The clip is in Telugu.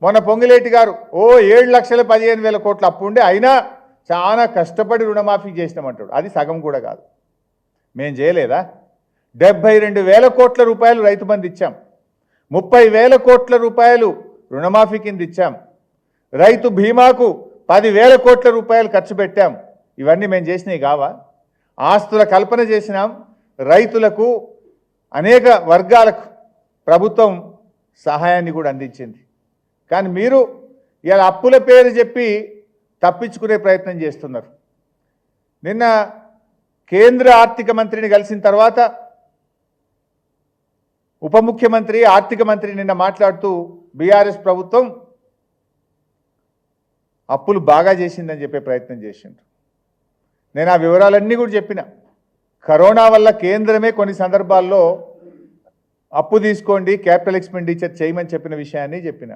మొన్న పొంగిలేటి గారు 7,15,000 కోట్ల అప్పు ఉండే అయినా చాలా కష్టపడి రుణమాఫీ చేసినామంటాడు. అది సగం కూడా కాదు. మేం చేయలేదా? 72,000 కోట్ల రూపాయలు రైతు బంధు ఇచ్చాం, 30,000 కోట్ల రూపాయలు రుణమాఫీ కింద ఇచ్చాం, రైతు బీమాకు 10,000 కోట్ల రూపాయలు ఖర్చు పెట్టాం. ఇవన్నీ మేము చేసినవి కావా? ఆస్తుల కల్పన చేసినాం. రైతులకు అనేక వర్గాలకు ప్రభుత్వం సహాయాన్ని కూడా అందించింది. కానీ మీరు ఇలా అప్పుల పేరు చెప్పి తప్పించుకునే ప్రయత్నం చేస్తున్నారు. నిన్న కేంద్ర ఆర్థిక మంత్రిని కలిసిన తర్వాత ఉప ముఖ్యమంత్రి ఆర్థిక మంత్రి నిన్న మాట్లాడుతూ బీఆర్ఎస్ ప్రభుత్వం అప్పులు బాగా చేసిందని చెప్పే ప్రయత్నం చేసిండ్రు. నేను ఆ వివరాలన్నీ కూడా చెప్పిన. కరోనా వల్ల కేంద్రమే కొన్ని సందర్భాల్లో అప్పు తీసుకోండి, క్యాపిటల్ ఎక్స్పెండిచర్ చేయమని చెప్పిన విషయాన్ని చెప్పిన.